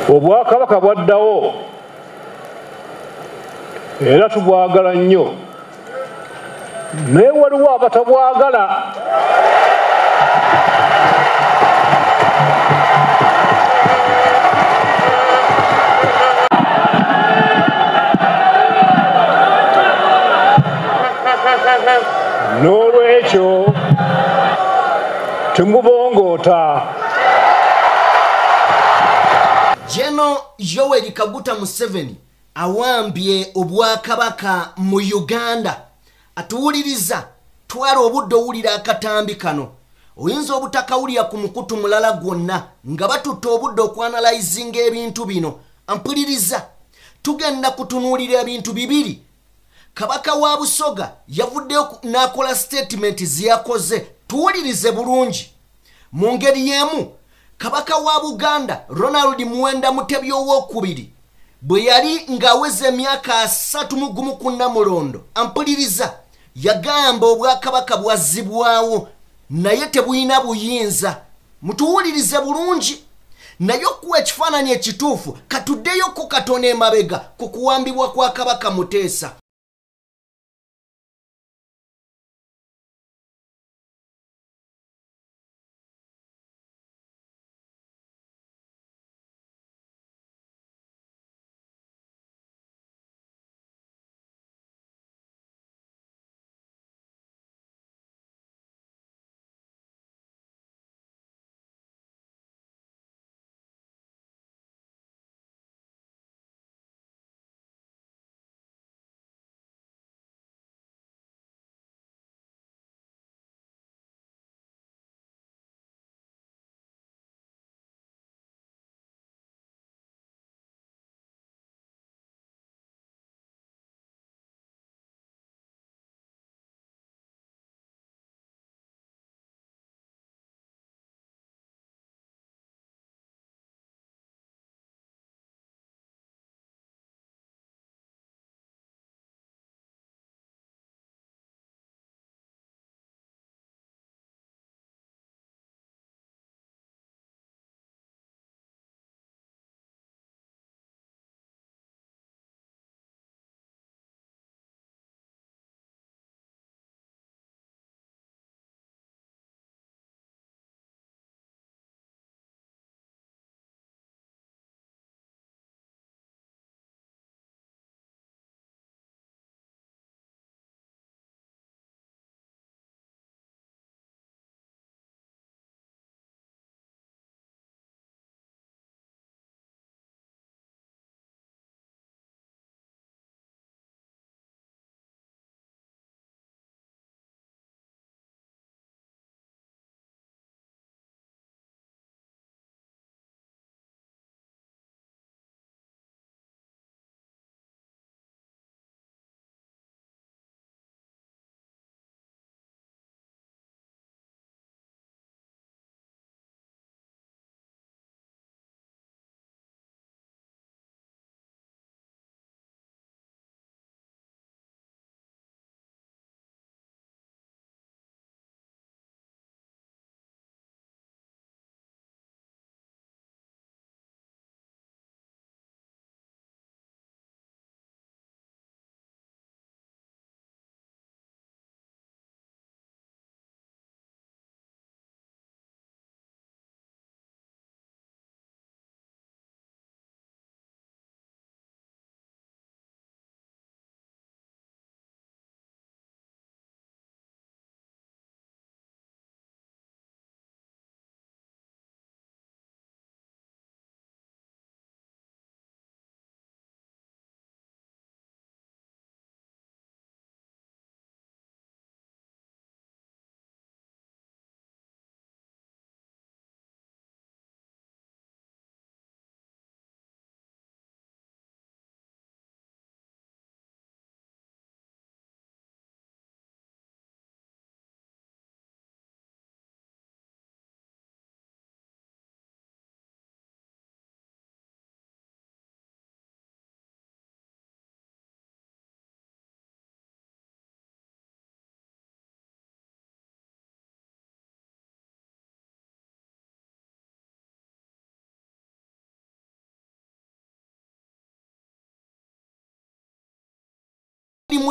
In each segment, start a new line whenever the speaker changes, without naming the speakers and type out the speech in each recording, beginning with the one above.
obwakabaka bwaddawo era tubwagala nnyo naye waliwo abatabwagala. N'olwekyo temubongoota.
General Yoweri Kaguta Museveni awambye obwakabaka mu Uganda. Atuwuliriza twala obudde owulira akatambi kano. Oyinza obutakawulira ku mukutu mulala gwonna nga batutta obudde okwanalizinga ebintu bino. Ampuliriza tugenda kutunuulira ebintu bibiri. Kabaka wa Busoga yavuddeyo n'akola statement ziyakoze. Tuwulirize bulungi. Mu ngeri y'emu Kabaka wa Buganda Ronald Muwenda Mutebi ow'okubiri bwe yali ng'aweze emyaka 31 ku Namulondo, ampuliriza yagamba obwakabaka bwazzibwawo naye tebulina buyinza. Mutuwulirize bulungi. Naye okuwa ekifaananyi ekituufu katuddeyo ku katono emabega ku kuwambibwa kwa Kabaka Muteesa.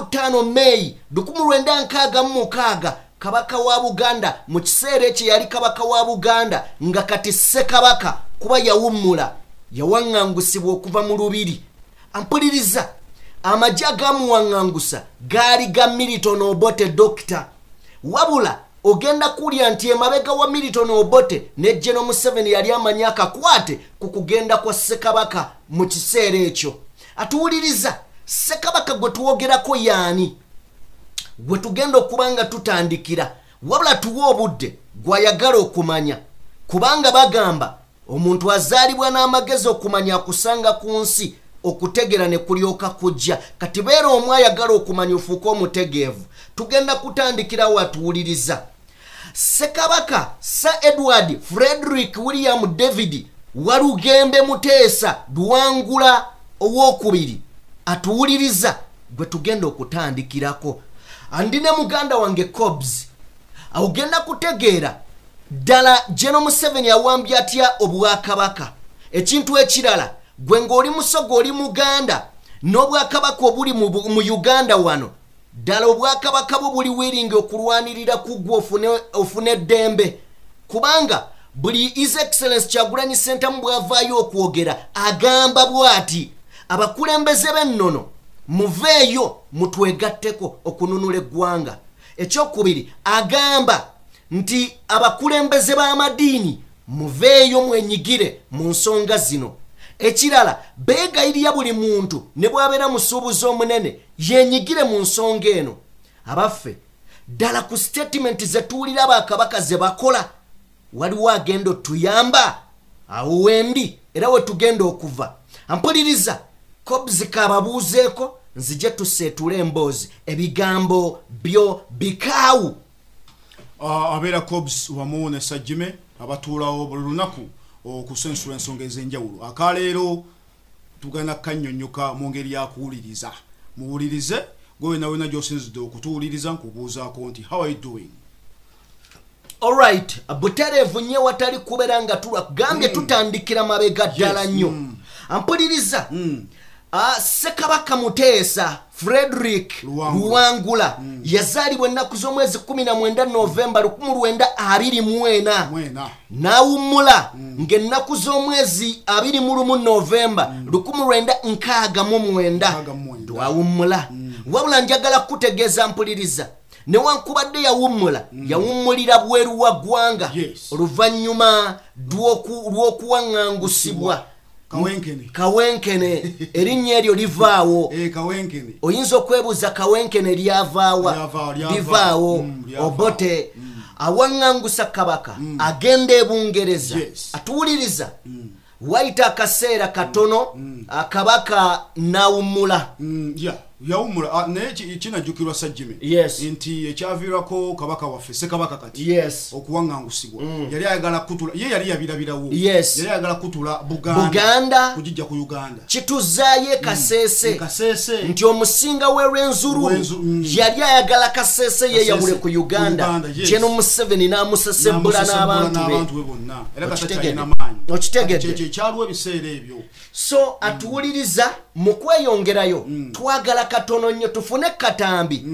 25 May 1966 kabaka wa Buganda mu kiseera ekyo yali kabaka wa Buganda nga kati Ssekabaka kuba yawummula yawaŋŋangusibwa okuva mu lubiri. Ampuliriza amagye agamuwaŋŋangusa gaali ga Milton Obote Doctor wabula ogenda kulya nti emabega wa Milton Obote ne General Museveni yali amanyi akakwate ku kugenda kwa Ssekabaka mu kiseera ekyo. Atuwuliriza Ssekabaka gwe tuwogerako yaani gwe tugenda okubanga tutandikira wabula tuwa obudde gwayagala okumanya kubanga bagamba omuntu azaalibwa n'amagezi okumanya akusanga ku nsi okutegera ne kulyoka kujja kati beera omwe ayagala okumanya ofuuka omutegeevu. Tugenda kutandikira watuwuliriza Ssekabaka Sir Edward Frederick William David Walugembe Muteesa Luwangula owokubiri atuwuliriza gwe tugenda okutandikirako. Andine muganda wange Cobbs awugenda kutegeera ddala General Museveni awambye atya obwakabaka. Ekintu ekirala gwe ng'oli musogo oli Muganda n'obwakabaka obuli mu Uganda wano ddala obwakabaka bwo buli wiringa okulwanirira kuggwa ofune eddembe kubanga buli His Excellency Kyagulanyi Ssentamu bw'avaayo okwogera agamba bw'ati abakulembeze b'ennono muveeyo mutwegatteko okununula eggwanga. Ekyokubiri agamba nti abakulembeze b'amadiini muveeyo mwenyigire mu nsonga zino. Ekirala beegayirira buli muntu ne bw'abeera musuubuzi omunene yenyigire mu nsonga eno. Abaffe ddala ku statement ze tuwulira bakabaka ze bakola waliwo agenda otuyamba awo wendi era we tugenda okuva. Ampuliriza Cobbs kababuuzeeko nzije tuseetule emboozi ebigambo byo bikaawu.
Abeera Cobbs wamu ne Sajjime abatuulawo buli lunaku okusensula ensonga ez'enjawulo. Akaleero tugenda kannyonnyoka mu ngeri ya kuwuliriza. Muwulirize gwe na wena gy'osinzidde okutuwuliriza nkubuuzaako nti how are you doing?
Alright, butereevu nnyo watali kubeera nga tulagambye tutandikira mabega ddala nnyo. Ampuliriza Ssekabaka Muteesa Frederick Luwangula yazaalibwa ennaku z'omwezi 19 Novemba 1924 n'awummula ng'ennaku z'omwezi 21 Novemba 1969 dwawummula. Wabula njagala kutegeeza mpuliriza newankubadde yawummula yawummulira bweru wa ggwanga oluvannyuma lw'okuwaŋŋangusibwa Kawenkene erinnya eryo livaawo. Oyinza okwebuuza Kawenkene lyavaawa livaawo. Obote awaŋŋangusa kabaka agenda e Bungereza. Atuwuliriza wayita akaseera katono akabaka n'awummula.
Yawummula naye kinajjukirwa Sajjime nti ekyaviirako kabaka waffe Ssekabaka kati okuwaŋŋangusibwa yali ayagala kutula ye yali yabirabirawo yali ayagala kutula Buganda kujijja ku Uganda
kituzaayo Kasese nti omusinga w'Erwenzururu yali ayagala Kasese yeyawule ku Uganda General Museveni n'amusesembula n'abantu
be bonna era katakyalina maanyi
okitegedde
kyaliwo ebiseera ebyo.
So atuwuliriza mu kweyongerayo twagala katono nnyo tufune katambi.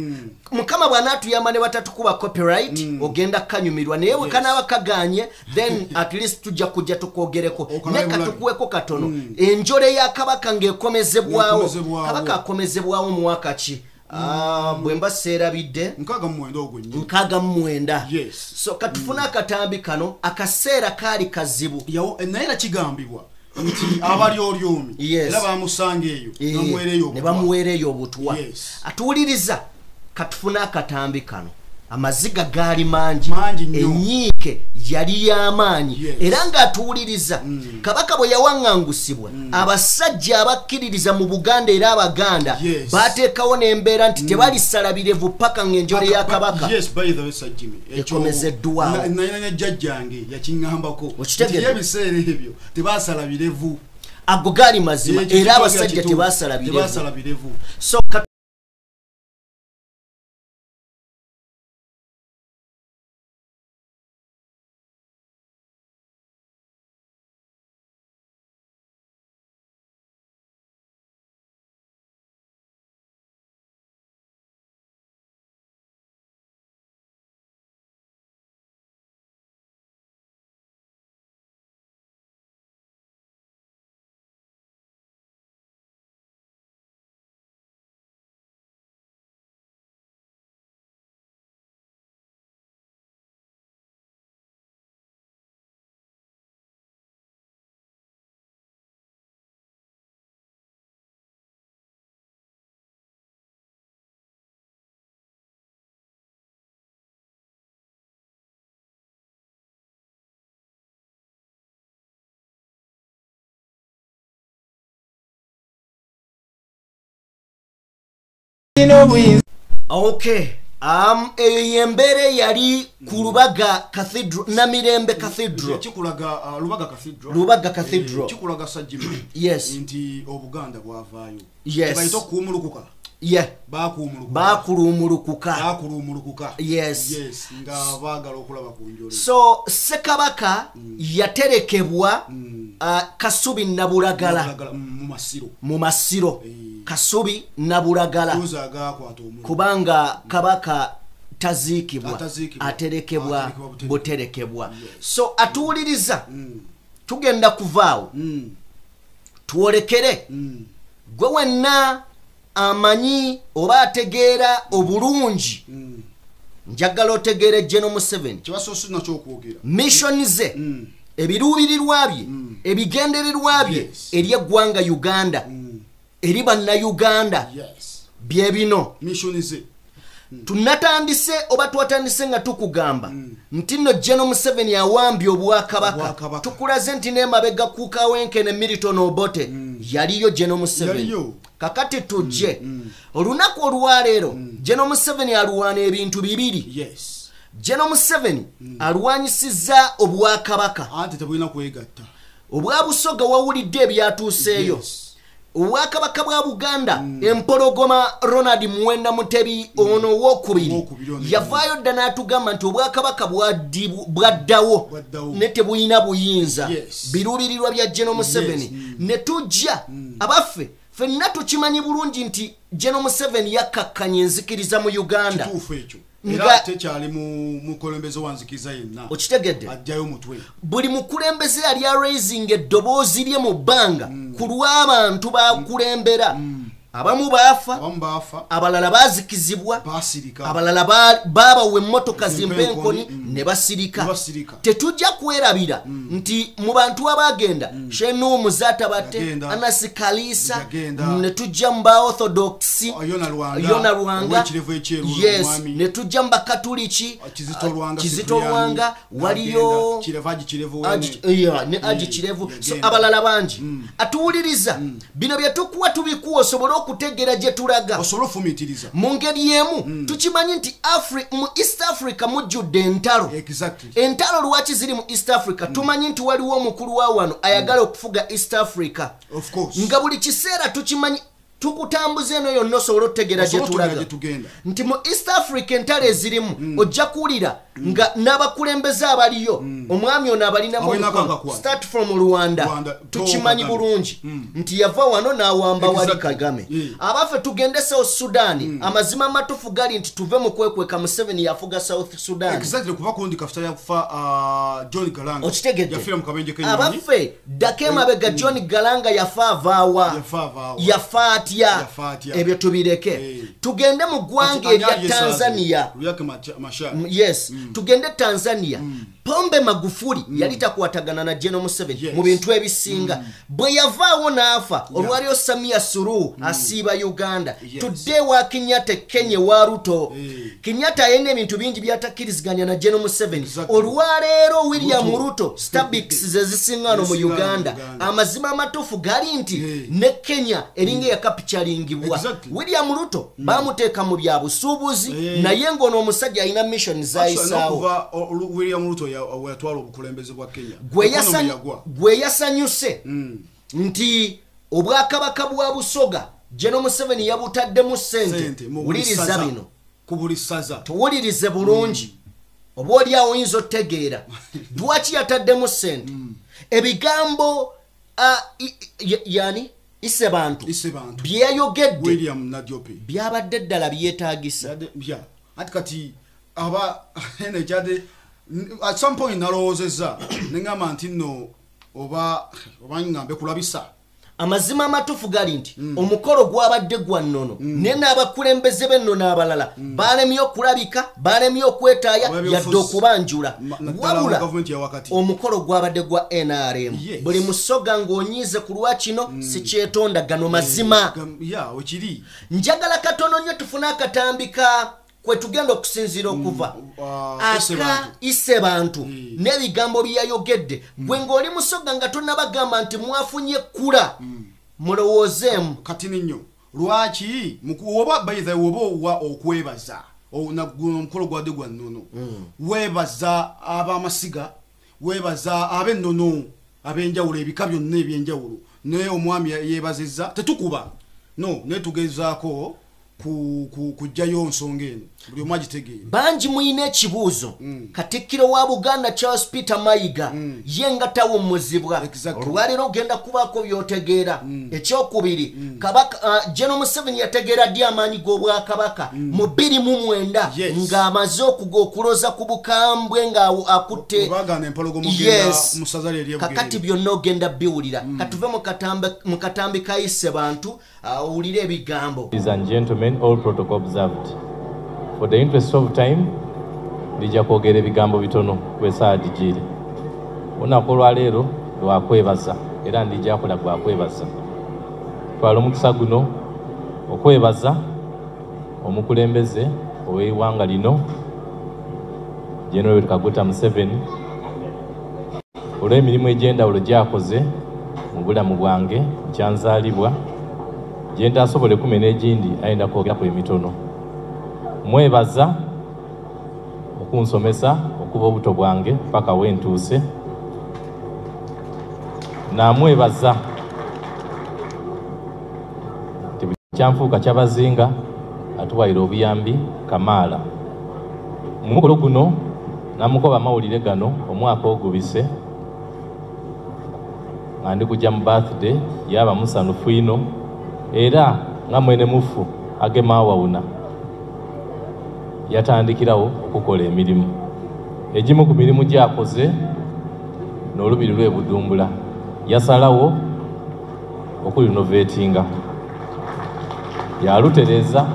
Mukama bw'anaatuyamba ne batatukuba copyright ogenda kanyumirwa naye bwe kanaaba kaganye then at least tujja kujja tukwogereko ne katukuweko katono enjole ya kabaka ng'ekomezebwawo. Kabaka akomezebwawo mu mwaka ki? Bwe mba seerabidde 69. So katufuna akatambi kano akaseera kaali kazibu
naye era kigambibwa nti abali olyomi era bamusanga eyo
ne bamuweereyo obutwa. Atuwuliriza katufuna akatambi kano amaziga gaali mangi enyiike yali y'amaanyi era ng'atuwuliriza kabaka bwe yawaŋŋangusibwa abasajja abakkiririza mu Buganda era Abaganda baateekawo n'embeera nti tebalisala birevu paka ng'enjole ya kabaka ekomezeddwawo.
naye jjajjange yakiŋŋambako ebiseera ebyo tebaasala birevu
ago gaali mazima era abasajja tebaasala birevu. So Okay. Eyo yembere yali ku Lubaga Cathedral, Namirembe Cathedral.
Chikulaga Lubaga Cathedral.
Lubaga Cathedral.
Chikulaga Sajjime.
Yes.
Nti Obuganda bwavaayo.
Yes.
Bayito kuumulukuka.
Yeah.
Bakulumulukuka.
Yes.
Yes. Nga baagala okulaba ku njole.
So Ssekabaka yaterekebwa Kasubi Nabulagala mu Masiro. Kasubi Nabulagala kubanga kabaka tazikibwa aterekebwa buterekebwa. So atuuliriza tugenda kuvaawo tuolekere gwe wenna amanyi oba ategeera obulungi njagala otegeere General Museveni mission ze ebiruubirirwa bye ebigendererwa bye eri eggwanga Uganda eri bannayuganda bye bino tunatandise oba twatandise nga tukugamba nti nno General Museveni awambye obwakabaka tukulaze nti n'emabega kuuka wenkene Milton Obote yaliyo General Museveni kakati tujje olunaku olwaleero General Museveni aluwaana ebintu bibiri. General Museveni alwanyisizza obwakabaka
anti tebulina kwegatta
obwa Busoga wawulidde ebyatuuseeyo obwakabaka bwa Buganda empologoma Ronald Muwenda Mutebi ono wokubiri yavaayo dda n'atugamba nti obwakabaka bwaddawo ne tebulina buyinza biruubirirwa bya General Museveni ne tujja abaffe ffenna tukimanyi bulungi nti General Museveni yakkakkanya enzikiriza mu Uganda
era tekyali mukulembeze wanzikiriza yenna
okitegedde
ajjayo mutwe
buli mukulembeze yali raising eddoboozi lye mu bbanga ku lw'abantu bakulembera abamu baafa abalala baazikizibwa abalala baabawa emmotoka zimpenkoni ne basirika tetujja kwerabira nti mu bantu abagenda Shenumu Zatabatte Anasi Kalisa ne tujja mu ba Orthodox Yona Lwanga yes ne tujja mu Bakatuliki Kizito Lwanga waliyo ne Aji Kirevu so abalala bangi atuwuliriza bino bye tukuwa tubikuwa osobola okutegeera gye tulaga
osolofumitiriza
mu ngeri y'emu tukimanyi nti mu East Africa mujjudde entalo entalo lwaki ziri mu East Africa tumanyi nti waliwo omukulu wa wano ayagala okufuga East Africa nga buli kiseera tukimanyi tukutambuza eno yonna osobola okutegeera gye tulaga nti mu East Africa entalo ezirimu ojja kuwulira nga n'abakulembeze abaliyo omwami ono abalinamu start from Rwanda tukimanyi bulungi nti yava wano n'awamba wali Kagame abaffe tugende South Sudan amazima matufu gali nti tuve mu kwekweka Museveni yafuga South Sudan
kuba kundi kafutali yakufa John Galanga
okitegedde
yafira mu kabenje kenyonyi
abaffe dake mabega John Galanga yafa avaawa yafa atya ebyo tubireke tugende mu ggwanga erya Tanzania yes tugende Tanzania Pombe Magufuli yali takwatagana na General Museveni mu bintu ebisinga bwe yavaawo n'afa olwaliyo Samia Suluhu asiiba Uganda tudde wa Kenyatta Kenya wa Ruto Kenyatta ayina ebintu bingi byatakkiriziganya na General Museveni olwaleero William Ruto Starbucks zezisingano mu Uganda amazima amatuufu gali nti ne Kenya eringa yakapicalingibwa William Ruto bamuteeka mu bya busuubuzi naye ng'ono omusajja alina mission zayisaawo
William Ruto yatwala obukulembeze bwa Kenya
gwe yasanyuse nti obwakabaka bwa Busoga General Museveni yabutaddemu ssente wuliriza bino
ku buli ssaza
tuwulirize bulungi oba oli awo oyinza otegeera lwaki yataddemu ssente ebigambo yani ise bantu byeyayogedde
William Nadjope
byabadde ddala byetaagisa
ati kati aba ene jade at some point nalowoozezza nengamba nti nno oba ngambe kulabisa
amazima amatufu gali nti omukolo gwabadde gwa nnono naye n'abakulembeze b'ennono abalala baalemye okulabika baalemye okwetaaya yadde okubanjula wabula omukolo gwabadde gwa NRM buli musoga ng'onyiize ku lwakino si kyetondagano mazima njagala katono nnyo tufune akatambika kwe tugenda okusinziira okuva ise bantu n'ebigambo byayogedde gwe ng'oli musoga nga tonnabagamba nti mwafunye kula mulowoozeemu
kati nnyo lwaki oba by the woba okwebaza omukolo gwadde gwa nnono webaza abamasiga webaza abennono abenjawulo ebika byonna ebyenjawulo naye omwami yeebazizza tetukuba no naye tugezaako kujjayo nsonga eno buli omu agitegeere
bangi muyina ekibuuzo katikkiro wa Buganda Charles Peter Mayiga ye nga tawummuzibwa olwaleero ogenda kubaako byotegeera ekyokubiri kabaka General Museveni yategeera ddi amaanyi g'obwakabaka mu 2009 ng'amaze okuloza ku bukambwe ng'akutte kakati byonna ogenda biwulira katuve mu katambi kayise bantu owulire ebigambo.
Ladies and gentlemen, all protocol observed. For the interest of time, ndija kwogera ebigambo bitono kw'essaawa digiri. Olunaku olwaleero lwakwebaza era ndija kola gwakwebaza. Twala omukisa guno okwebaza omukulembeze ow'eggwanga lino General Kaguta Museveni olw'emirimu egy'endawulo gy'akoze mu bulamu bwange kyanzaalibwa gye ntasobole kumena egindi ayenda kwogeraku emitono. Mwebaza okunsomesa okuva obuto bwange paka wentuuse. Namwebaza nti kyanfuuka kyabazinga atuwaire obuyambi kamaala. Mu mukolo guno namukoba amawulire gano omwaka ogubise nga ndi kujja mu birthday yaba musanufu ino era nga mwene mufu agemawawuna yatandikirawo okukola emirimu egimu ku mirimu gyakoze n'olubiri lw'e Budumbula yasalawo okulinovetinga yalutereza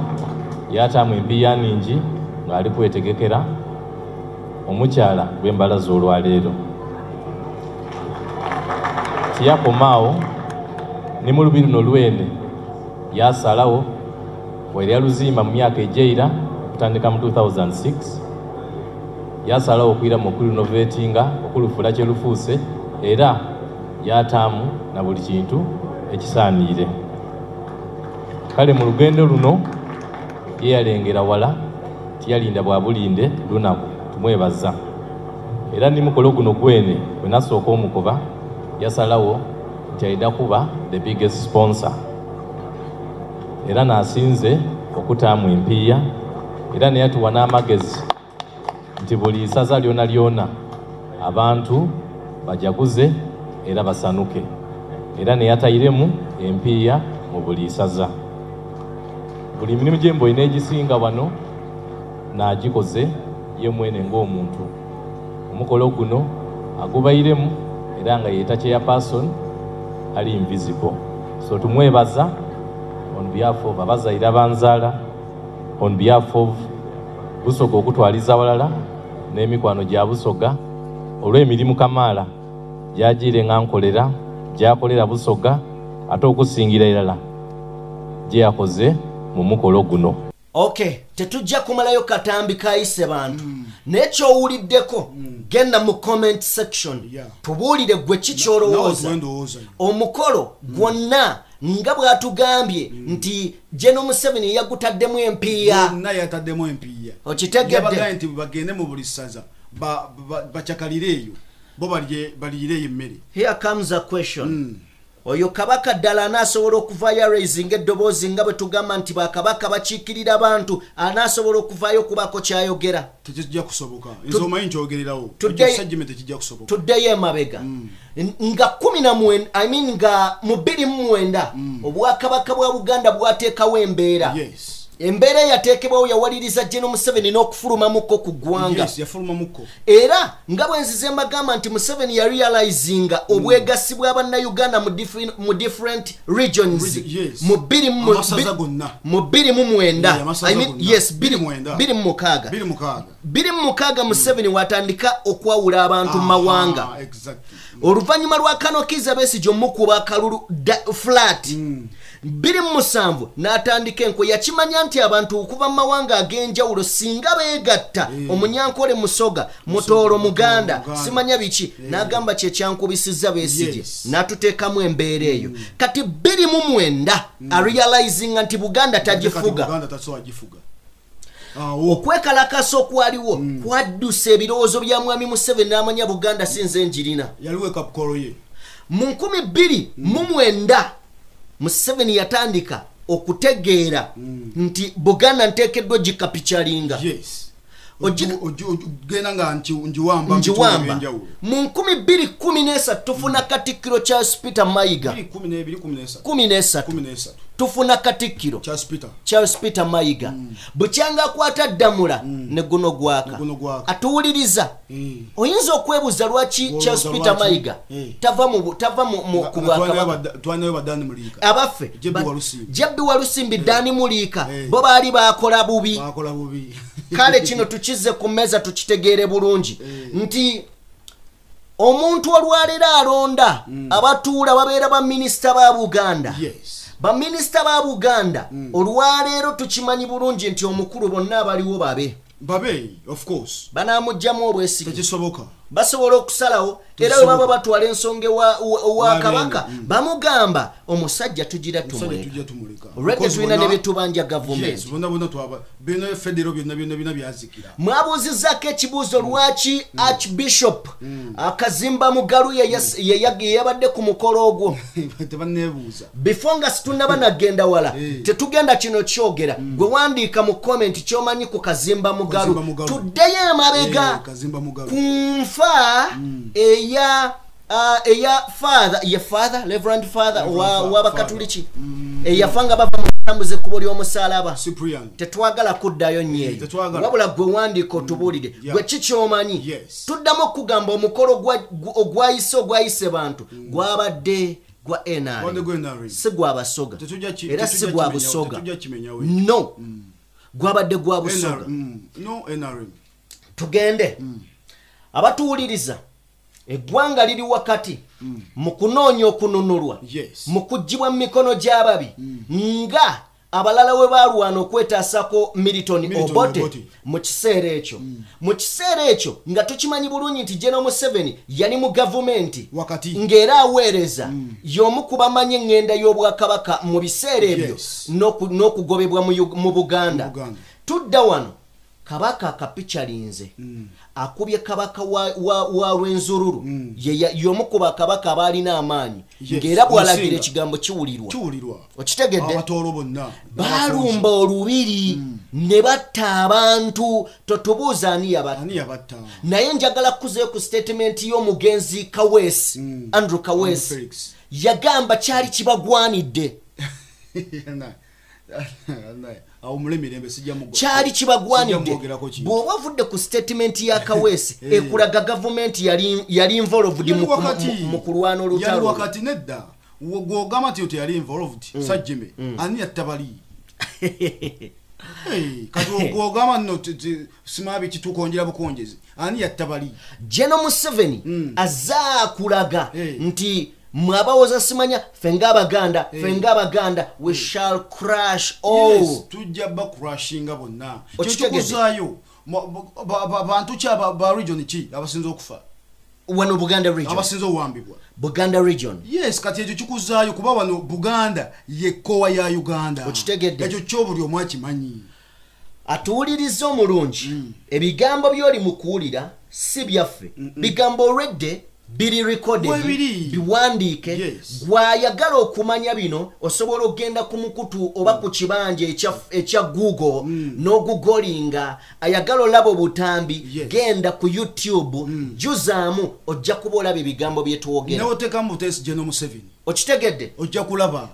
yataamu empiya ningi ng'ali kwetegekera omukyala gw'embalaza olwaleero tiyakomaawo ne mu lubiri luno lwene yasalawo bwe yaluzimba mu myaka egy'eira okutandika mu 2006 yasalawo okuyira mu okulinovetinga okulufuula kye lufuuse era yataamu na buli kintu ekisaaniire. Kale mu lugendo luno ye yalengera wala tiyalinda bwa bulinde lunaku tumwebaza era ni mukolo guno gwene bwe nasooka omukuba yasalawo nti ayina kuba the biggest sponsor era nasinze okutaamu empiya era neyatuwa n'amagezi nti buli isaza lyona lyona abantu bajaguze era basanuke era neyatayiremu empiya mu buli isaza. Buli mirimu gye mboyina egisinga wano n'agikoze ye mwene ng'omuntu. Omukolo guno agubairemu era nga yeeta chairperson ali invisible. So tumwebaza on behalf of abazaire abanzaala, on behalf of Busoga okutwaliza walala n'emikwano gya Busoga olw'emirimu kamaala gy'agiire nga nkolera gy'akolera Busoga ate okusingira irala gye yakoze mu mukolo guno.
Okay, tetujja kumalayo katambi kayise bantu nekyowuliddeko genda mu comment section tubuulire gwe kikyolowooza omukolo gwonna nga bw'atugambye nti General Museveni yagutaddemu empiya
yataddemu empiya
okitegedde
nti bagende mu buli ssaza bacakalire eyo bo baliyireyo emmere.
Here comes a question. Oyo kabaka ddala anaasobola okuvaayo raising eddoboozi nga bwe tugamba nti bakabaka bakiikirira abantu anaasobola okuvaayo okubaako kyayogera?
Tekijja kusoboka. Nze omanyi nkyogererawo. Sajjimete tekijja kusoboka.
Tuddeyo emabega. Nga 19 I mean nga mu 2009 obwakabaka bwa Buganda bwateekawo embeera.
Yes.
Embeera yateekebwawo yawaliriza General Museveni n'okufulumamuko ku ggwanga.
Yes, yafulumamuko.
Era nga bwe nzize mbagamba nti Museveni ya realizinga obwegassi bw'Abannayuganda mu different regions.
Yes.
Mu 2009. I mean, yes, 2006 Museveni watandika okwawula abantu mu mawanga.
Exactly.
Oluvannyuma lwa Kano Kizza Besigye omukuba akalulu flat 27 n'atandika enko yakimanya nti abantu okuva mu mawanga ag'enjawulo singa beegatta Omunyankole Musoga Mutooro Muganda simanya biki n'agamba kye kyankubisizza Besigye n'atuteekamu embeera eyo kati 29 arealizinga nti Buganda tagifuga okwekalakasa okwaliwo kwadduse ebirowoozo bya Mwami Museveni n'amanya Buganda sinze njirina
yaliwe kapukolo ye
mu 2009 Museveni yatandika okutegeera nti Buganda nteekeddwa gikapichalinga
genda nga njiwamba
mu 2013 tufuna Katikkiro Charles Peter Mayiga 13 tufuna Katikkiro Charles Peter Mayiga bukyanga akwata Ddamula ne guno gwaka atuwuliriza oyinza okwebuuza lwaki Charles Peter Mayiga tava mu abaffe Jabbi Walusimbi Dani Muliika bo baali bakola bubi kale kino tukize ku meza tukitegeere bulungi nti omuntu olwalero alonda abatuula babeera ba minisita ba Buganda ba minisita ba Buganda olwalero tukimanyi bulungi nti omukulu bonna abaliwo babe
of course
banamujjamu obwesige
tekisoboka
basobola okusalawo era baba batwala ensonga wa kabaka bamugamba omusajja tugira tumuleka olwedde tulina ne betubanja gavumenti
bino federo byonna byazikira
mwabuuzizzaako ekibuuzo lwaki Archbishop Kazimba Mugalu yabadde ku mukolo ogwo
tebanebuuza
before nga situnnaba nagenda wala tetugenda kino kyogera gwe wandiika mu comment kyomanyi ku Kazimba Mugalu tuddeyo emabega kunfa eya father Reverend Father w'Abakatuliki eyafanga bava mu tambuze kubo ly'omusalaba tetwagala kuddayo nyeyo wabula gwe wandiika otubuulire gwe kikyomanyi tuddamu okugamba omukolo ogwayise bantu gwabadde gwa NRM si gwa Basoga era si gwa Busoga no gwabadde gwa Busoga tugende abatuwuliriza eggwanga liri wakati mu kunoonya okununulwa mu kuggyibwa mu mikono gy'ababi nga abalala we balwana okwetaasako Milton Obote mu kiseera ekyo nga tukimanyi bulungi nti General Museveni yali mu gavumenti ng'era aweereza y'omu ku bamanyi eŋŋenda y'Obwakabaka mu biseera ebyo n'okugobebwa mu Buganda tudda wano kabaka akapichalinze akubye kabaka wa Rwenzururu y'omu ku bakabaka abalina amaanyi ng'era bw'alagira ekigambo kiwulirwa okitegedde
abatolo bonna
balumba olubiri ne batta abantu totubuuza ani yabatta naye njagala kuzeeyo ku statement y'omugenzi Kaweesi Andrew Kaweesi yagamba kyali kibagwanidde kyali kibagwanidde bw'oba ovudde ku statement ya Kaweesi ekulaga gavumenti yali involved mu kulwana olutalo
wakati nedda gwogamba nti yali involved Sajjime ani yattabali kati gwogamba nno simabi kitukonjera bukonjezi ani yattabali
General Museveni azza kulaga nti mwabawoza simanya fenga abaganda we shall crash all
tujja ba crashinga bonna kyokuzayo bantu cha ba region ki abasinzo okufa
wano Buganda region
abasinzo wambibwa
Buganda region
yes kati ekyo kikuzayo kuba wano Buganda yekowa ya Uganda ekyo kyobuli omwachi manyi
atuwuliriza omulungi ebigambo byoli mukuwulira si byaffe bigambo already biri recorded biwandiike gwayagala okumanya bino osobola okgenda ku mukutu oba ku kibanja ekya Google n'ogugolinga ayagala olaba obutambi genda ku YouTube juzaamu ojja kuba olaba ebigambo byetwogera
n'otekamu butesi General Museveni
okitegedde
ojja kulaba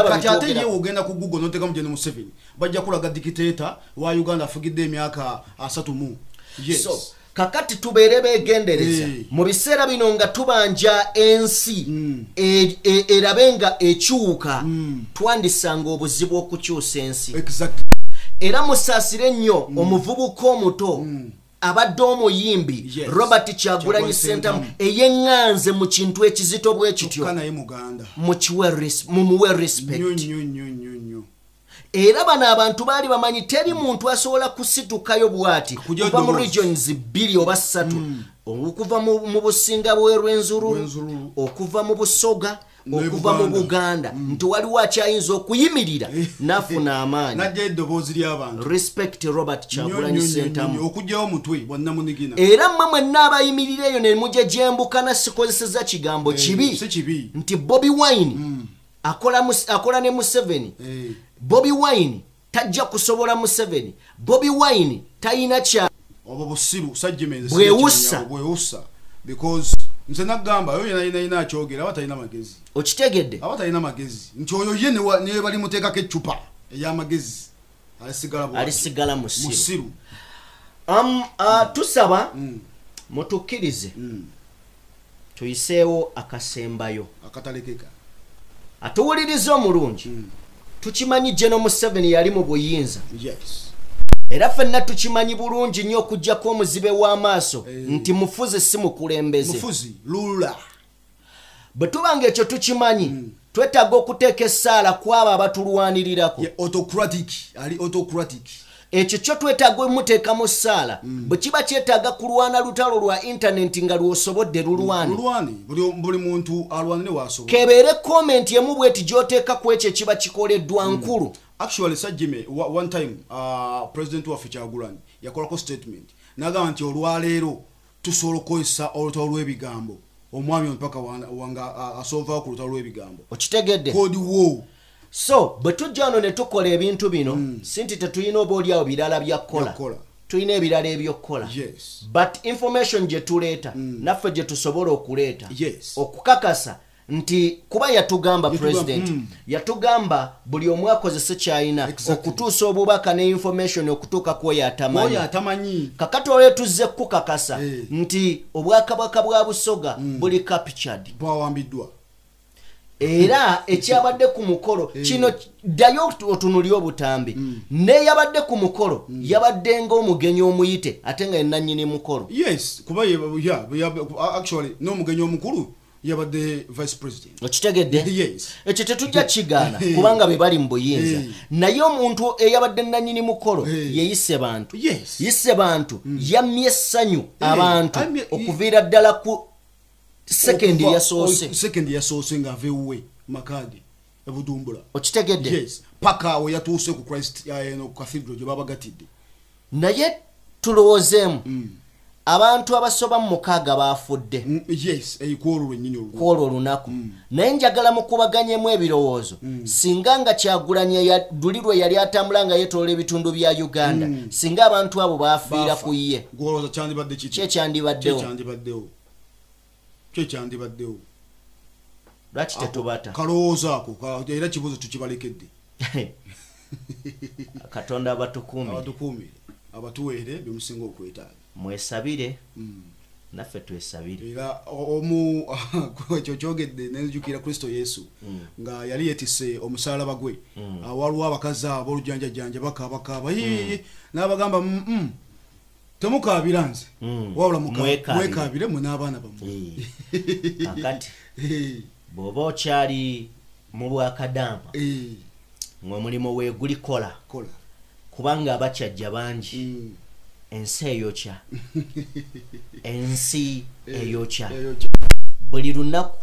kati ate ye ogenda ku Google n'otekamu General Museveni bajja kulaga dictator wa Uganda afugidde emyaka 3
so kakati tubeere beegendereza mu biseera bino nga tubanja ensi erabe nga ekyuka twandisanga obuzibu okukyusa ensi era musaasire nnyo omuvubuka omuto abadde omuyimbi Robert Kyagulanyi Ssentamu eyeŋŋanze mu kintu ekizito bwe kityo mumuwe respect. Era bano abantu baali bamanyi teri muntu asobola kusitukayo bw'ati kuva mu regions 2 oba 3 okuva mu businga bw'Erwenzururu okuva mu Busoga okuva mu Buganda nti waliwo akyayinza okuyimirira nafuna amaanyi. Respect Robert Kyagulanyi Ssentamu. Era mmwe mwenna abayimirira eyo ne mujja gyembukana sikozeseza kigambo kibi nti Bobi Wine akola ne Museveni. Bobi Wine tajja kusobola Museveni. Bobi Wine tayina kya bwewussa
because nze nagamba yo yina akyogera abatalina magezi.
Okitegedde?
Abatalina magezi nti oyo ye ne bali muteekako eccupa ey'amagezi
alisigala musiru. Tusaba mutukkirize tuyiseewo akasembayo
akatalekeka
atuwulirize omulungi. Tukimanyi General Museveni yali mu buyinza.
Yes.
Era ffenna tukimanyi bulungi nnyo okuggyako omuzibe w'amaaso nti mufuzi si mukulembeze.
Mufuzi lula.
Bwe tubanga ekyo tukimanyi twetaaga okuteeka essaala ku abo abatulwanirirako.
Ali autocratic.
Ekyo kyo twetaaga muteeka mu ssaala bwe kiba kyetaaga kulwana lutalo lwa intaneti nga lw'osobodde lulwane.
Buli muntu alwanire w'asobola.
Kebeere komenti emu bw'eti gy'oteeka ku ekyo ekiba kikoleddwa nkulu.
Actually Sajjime one time President waffe Kyagulanyi yakolako statement nagamba nti olwaleero tusobola okukozesa olutalo lw'ebigambo omwami mpaka wanga asolva ku lutalo lw'ebigambo.
Okitegedde?
Cold war.
So bwe tujja wano ne tukola ebintu bino sinti tetulina obaolyawo birala byakkola. Tulina ebirala ebyokkola. But information gye tuleeta naffe gye tusobola okuleeta okukakasa nti kuba yatugamba president yatugamba buli omu akozese kyayina okutuusa obubaka ne information okutuuka kwoyo atamanyi. Kakati olwo tuzze kukakasa nti obwakabaka bwa Busoga buli captured
bwawambiddwa.
Era ekyabadde ku mukolo kino ddayo otunulya obutambi neyabadde ku mukolo yabadde ng'omugenyi omuyite ate nga yenannyini mukolo.
Yes, kuba actually n'omugenyi omukulu yabadde vice president.
Okitegedde? Yes. Ekyo tetujja kigaana kubanga be bali mu buyinza. Naye omuntu eyabadde nannyini mukolo yeyise bantu. Yisse bantu yammye essanyu abantu okuviira ddala ku second yasoose
nga avewe makadi ebudumbula.
Okitegedde?
Yes. Paka we yatuuse ku Christ no cathedral gye babagatidde.
Naye tulowoozeemu abantu abasoba mu 6 baafudde.
Yes, kwolwo nnyini
kwolwo olunaku. Naye njagala mukubaganyemu ebirowoozo singa nga Kyagulanyi dulirwe yali atambula nga yeetoola ebitundu bya Uganda singa abantu abo baafiira ku ye.
Gwolowooza kyandibadde kiki?
Kyandibaddewo.
Kyandibaddewo.
Lwaki tetubata?
Kalowooza ako era kibuuzo tukibalekedde.
Katonda abatukuumire.
Abatuweere byemusinga okwetaaga.
Mwesabire naffe twesabire.
Era ekyo kyogedde nejjukira Kristo Yesu nga yali yeetisse omusalaba gwe waliwo abakazi ab'olujjanjajjanja bakaaba n'abagamba temukaabira nze wabula mwekaabire mwe n'abaana bammwe.
Akati bw'oba okyali mu bwakadamba mwe mulimo weegulikola kubanga abakyajja bangi. Ensi eyokya. Ensi eyokya. Buli lunaku,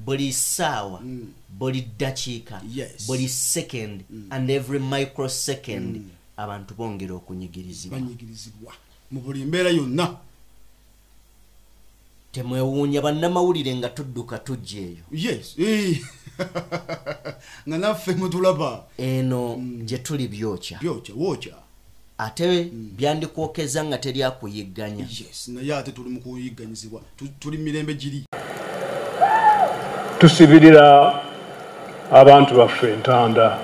buli ssaawa, buli ddakiika, buli second and every microsecond abantu bongera okunyigirizibwa.
Mu buli mbeera yonna.
Temwewuunya bannamawulire nga tudduka tujja eyo.
Yes. Nga naffe mutulaba.
Eno gye tuli byokya.
Wokya.
Ate byandikwokeza nga teryakuyigganya.
Yes, naye ate tuli mu kuyigganyizibwa. Tuli mirembe giri.
Tusibirira abantu baffe entanda.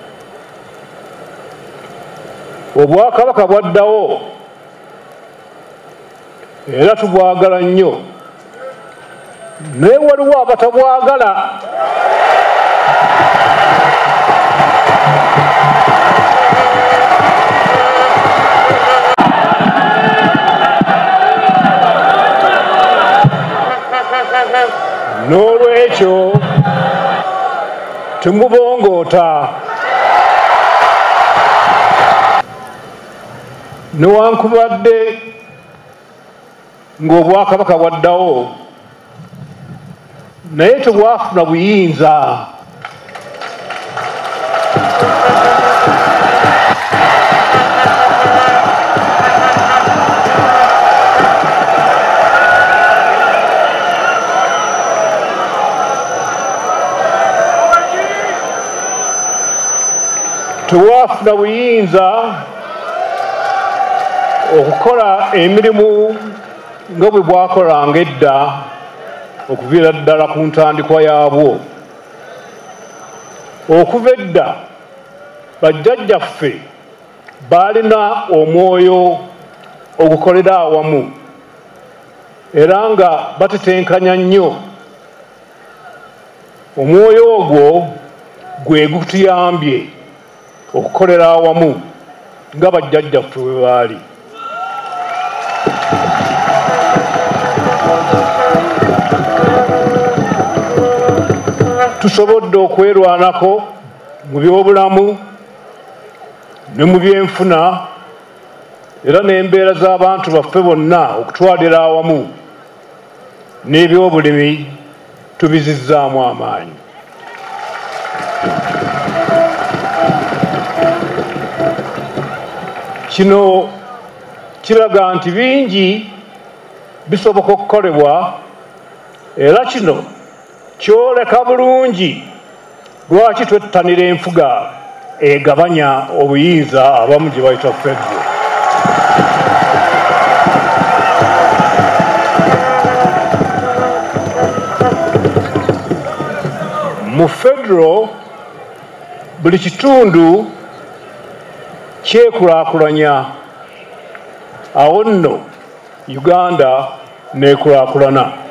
Obwakabaka bwaddawo era tubwagala nnyo. Naye waliwo abatabwagala. ekyo temubongoota newankubadde ng'obwakabaka bwaddawo naye tebwafuna buyinza okukola emirimu nga bwe bwakolanga edda okuviira ddala ku ntandikwa yaabwo. Okuva edda bajjajjaffe baalina omwoyo ogukolera awamu era nga batetenkanya nnyo. Omwoyo ogwo gwe gutuyambye okukolera awamu nga bajjajjaffe bwe baali. Tusobodde okwerwanako mu byobulamu ne mu byenfuna era n'embeera z'abantu baffe bonna okutwalira awamu n'ebyobulimi tubizizzaamu amaanyi. Kino kiraga nti bingi bisoboka okukolebwa era kino kyoleka bulungi lwaki twettanira enfuga egabanya obuyinza abamu gye bayita federo. Mu federo buli kitundu kyekulaakulanya, awo nno Uganda nekulaakulana.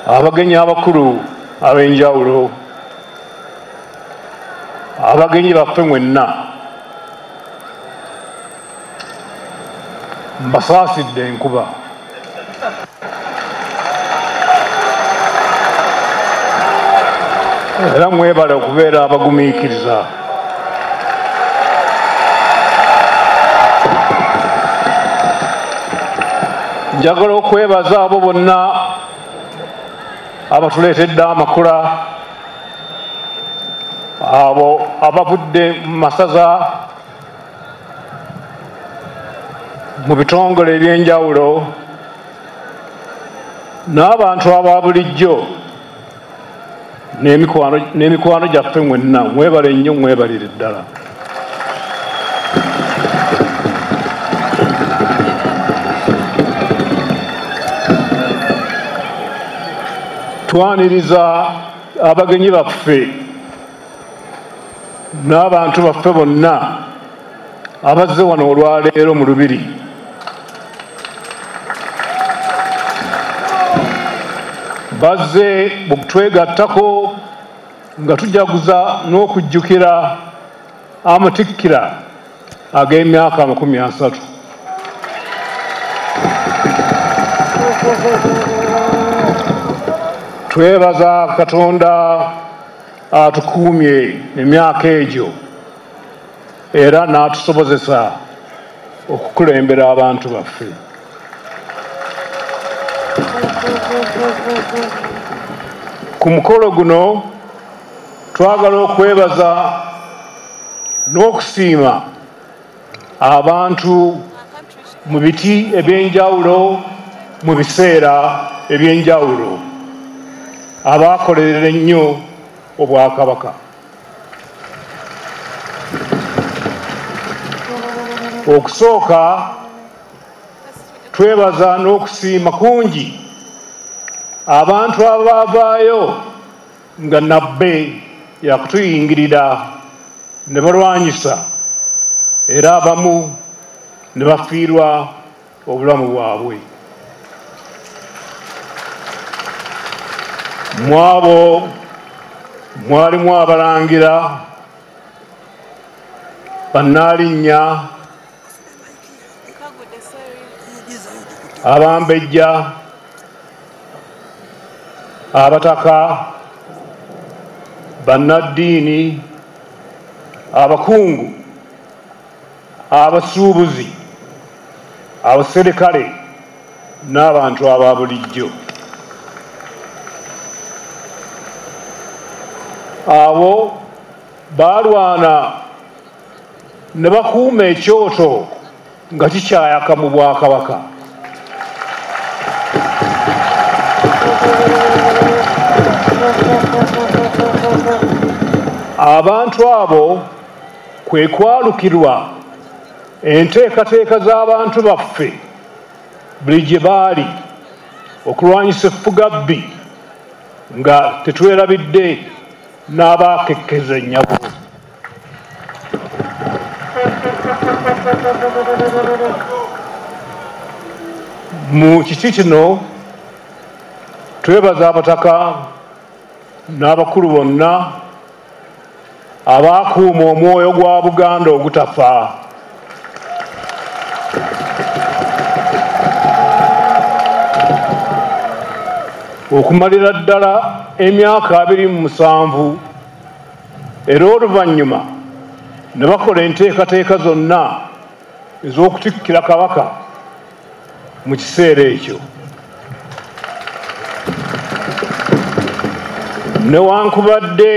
Abagenyi abakulu ab'enjawulo, abagenyi baffe mwenna, mbasaasidde enkuba. Era mwebale okubeera abagumiikiriza. Njagala okwebaza abo bonna abatuleetedde amakula, abo abavudde mu masaza mu bitongole eby'enjawulo n'abantu aba bulijjo n'emikwano gyaffe mwenna, mwebale nnyo, mwebalire ddala. Twaniriza abagenyi baffe n'abantu baffe bonna abazze wano olwaleero mu Lubiri. Bazze bukutwegattako nga tujaguza n'okujjukira amatikkira ag'emyaka 30. Twebaza Katonda atukuumye emyaka egyo era n'atusobozesa okukulembera abantu baffe. Ku mukolo guno twagala okwebaza n'okusiima abantu mu biti eby'enjawulo mu biseera eby'enjawulo abaakolerera ennyo Obwakabaka. Okusooka twebaza n'okusiima kungi abantu abaavaayo nga nabbe yakutuyingirira ne balwanyisa era abamu ne bafiirwa obulamu bwabwe. Mu abo mwalimu abalangira, bannaalinnya, abambejja, abataka, bannaddiini, abakungu, abasuubuzi, abaserikale n'abantu aba bulijjo. Abo baalwana ne bakuuma ekyoto nga kikyayaka mu Bwakabaka. Abantu abo kwe kwalukirwa enteekateeka z'abantu baffe buli gye baali okulwanyisa effugabbi nga tetwerabidde n'abaakekkeza ennyabo. Mu kiti kino twebaza abataka n'abakulu bonna abaakuuma omwoyo gwa Buganda ogutafa. Okumalira ddala emyaka 27 era oluvannyuma ne bakola enteekateeka zonna ez'okutikkira Kabaka mu kiseera ekyo. Newankubadde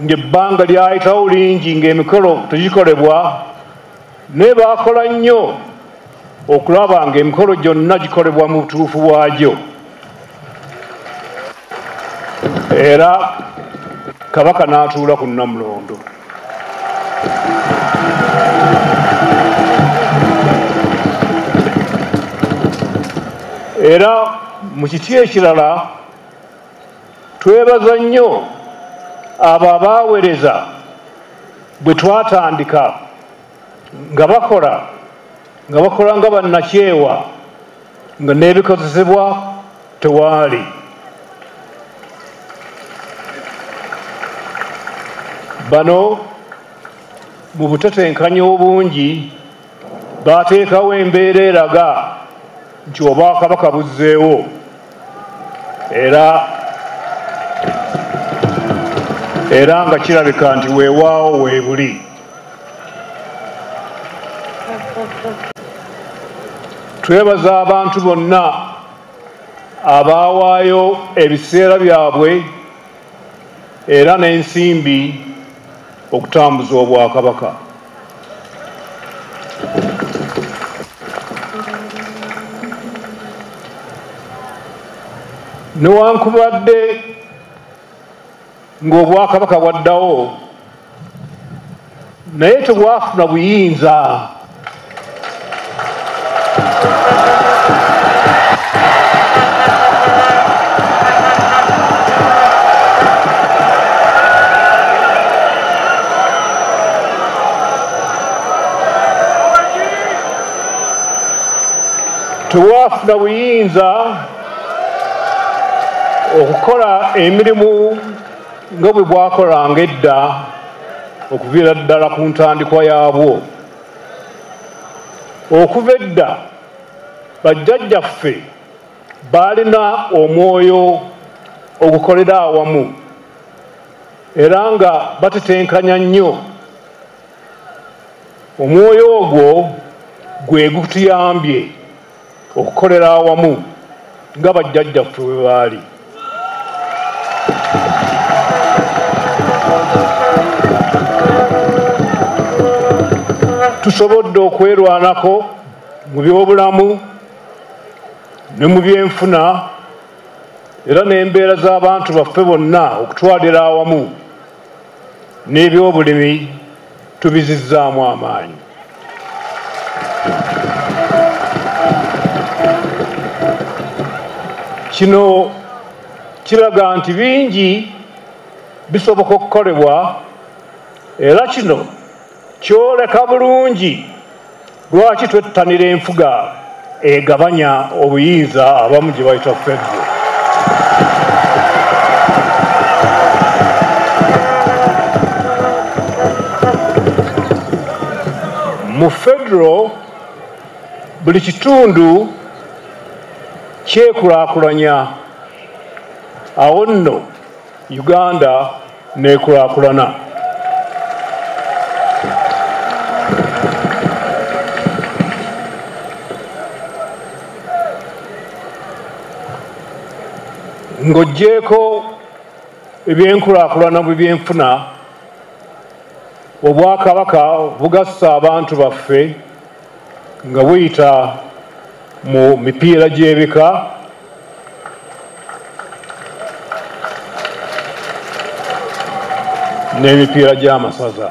ng'ebbanga lyayitawo lingi ng'emikolo tegikolebwa, naye baakola nnyo okulaba ng'emikolo gyonna gikolebwa mu butuufu bwagyo. Era Kabaka n'atuula ku Namulondo. Era mu kiti ekirala twebaza nnyo abo abaaweereza bwe twatandika nga bakola nga bannakyewa nga n'ebikozesebwa tewaali. Bano mu butetenkanya obungi baateekawo embeera eraga nti Obwakabaka buzzeewo era nga kirabika nti weewaawo weebuli. Twebaza abantu bonna abaawaayo ebiseera byabwe era n'ensimbi okutambuza Obwakabaka. Newankubadde ng'Obwakabaka bwaddawo, naye tebwafuna buyinza. Tewafuna buyinza okukola emirimu nga bwe bwakolanga edda okuviira ddala ku ntandikwa yaabwo. Okuva edda bajjajjaffe baalina omwoyo ogukolera awamu era nga batetenkanya nnyo. Omwoyo ogwo gwe gutuyambye okukolera awamu nga bajjajjaffe bwe baali. Tusobodde okwerwanako mu byobulamu ne mu byenfuna era n'embeera z'abantu baffe bonna okutwalira awamu n'ebyobulimi tubizizzaamu amaanyi. Kino kiraga nti bingi bisoboka okukolebwa era kino kyoleka bulungi lwaki twettanira enfuga egabanya obuyinza abamu gye bayita federo. Mu federo buli kitundu kyekulaakulanya awo nno Uganda nekulaakulana. Ng'oggyeko ebyenkulaakulana mu byenfuna, Obwakabaka bugassa abantu baffe nga buyita mu mipiira gy'ebika, n'emipiira gy'amasaza.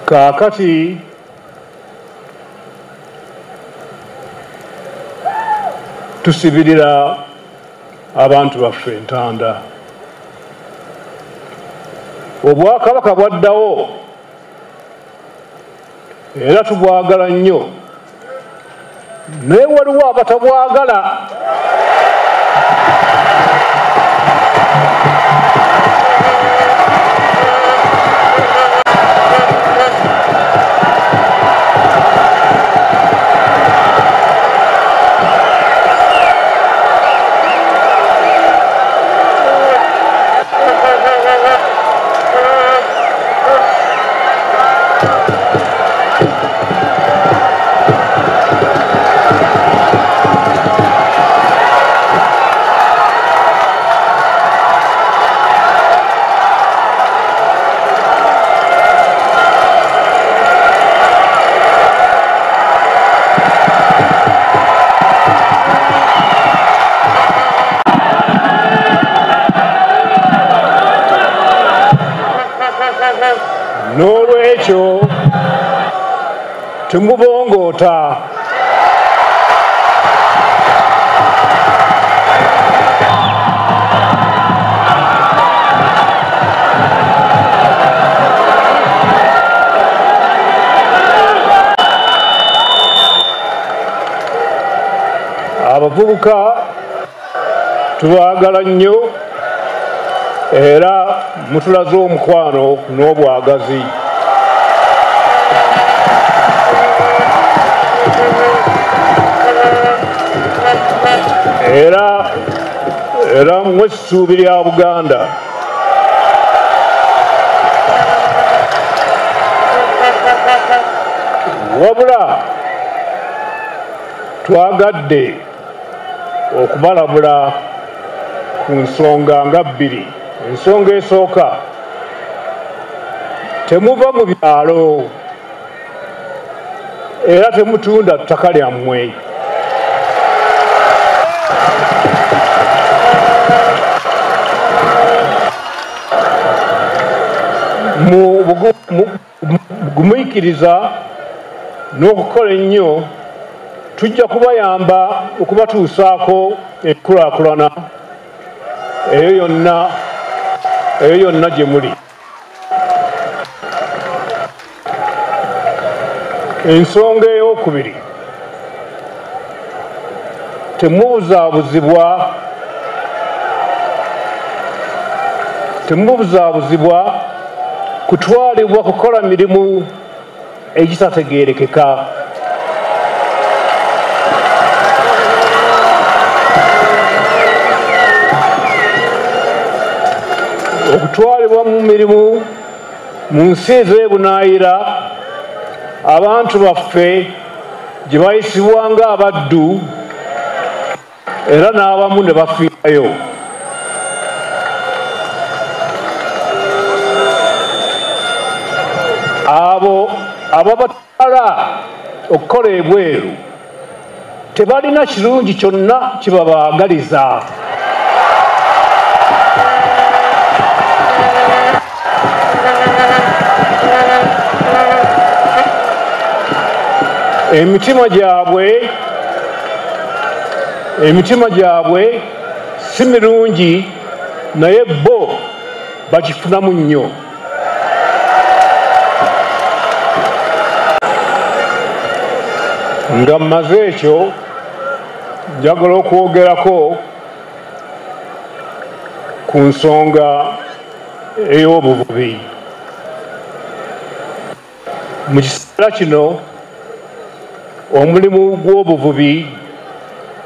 Kaakati tusibirira abantu baffe entanda. Obwakabaka bwaddawo era tubwagala nnyo, naye waliwo abatabwagala. N'olwekyo temubongoota. Abavubuka tubaagala nnyo era mutulaze omukwano n'obwagazi. Era mmwe ssuubi lya Buganda. Wabula twagadde okubalabula ku nsonga nga bbiri. Ensonga esooka, temuva mu byalo era temutunda ttaka lyammwe. Mu gumuikiriza n'okukola ennyo tujja kubayamba okubatuusaako enkulaakulana eyo yonna gye muli. Ensonga ey'okubiri, temubuzaabuzibwa kutwalibwa kukola mirimu egitategeerekeka. Okutwalibwa mu mirimu mu nsi ez'ebunaayira abantu baffe gye bayisibwa ng'abaddu era n'abamu ne bafiirayo. Abo ababatwala okukola ebweru tebalina kirungi kyonna kibabaagaliza. Emitima gyabwe si mirungi, naye bo bakifunamu nnyo. Nga mmaze ekyo, njagala okwogerako ku nsonga ey'obuvubi. mu kiseera kino omulimu gw'obuvubi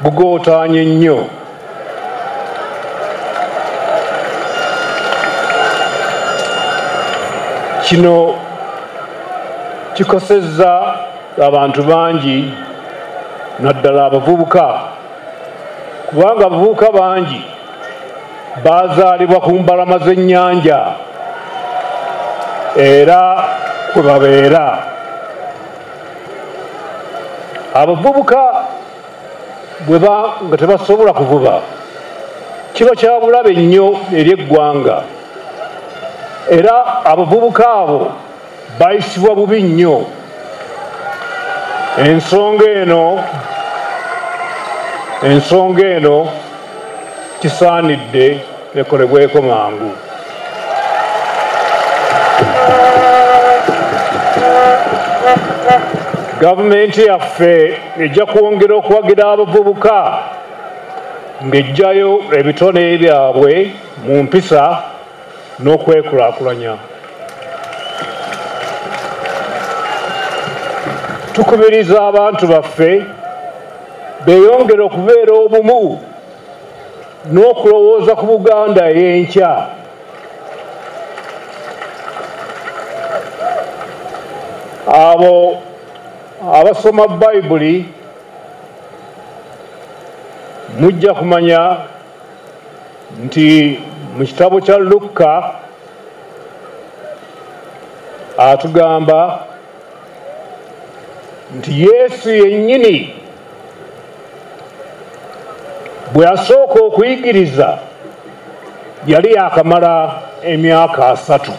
bugootaanye nnyo. Kino kikosezza abantu bangi naddala abavubuka, kubanga abavubuka bangi bazaalibwa ku mbalama z'ennyanja era kwe babeera. Abavubuka bwe nga tebasobola kuvuba kiba kya bulabe nnyo eri eggwanga, era abavubuka abo bayisibwa bubi nnyo. Ensonga eno kisaanidde ekolebweko mangu. Gavumenti yaffe ejja kwongera okuwagira abavubuka ng'ejjayo ebitone byabwe mu mpisa n'okwekulaakulanya. Tukubiriza abantu baffe beeyongere okubeera obumu n'okulowooza ku Buganda ey'enkya. Abo abasoma Bayibuli mujja kumanya nti mu kitabo kya Lukka atugamba nti Yesu yennyini bwe yasooka okuyigiriza yali yakamala emyaka 3.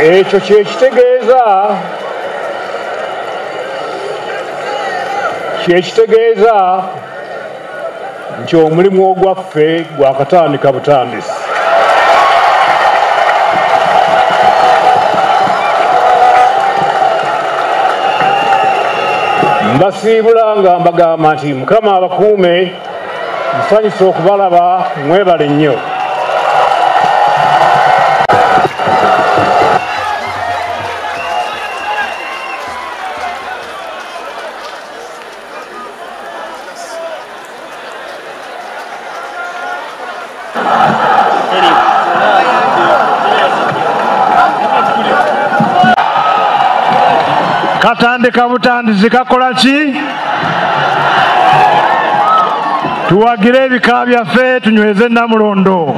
Ekyo kyekitegeeza nti omulimu ogwaffe gwakatandika butandisi. Mbasiibula nga mbagamba nti Mukama abakuume, nsanyuse okubalaba, mwebale nnyo.
Katandika butandisi kakola ki? Tuwagire ebika byaffe tunyweze Namulondo.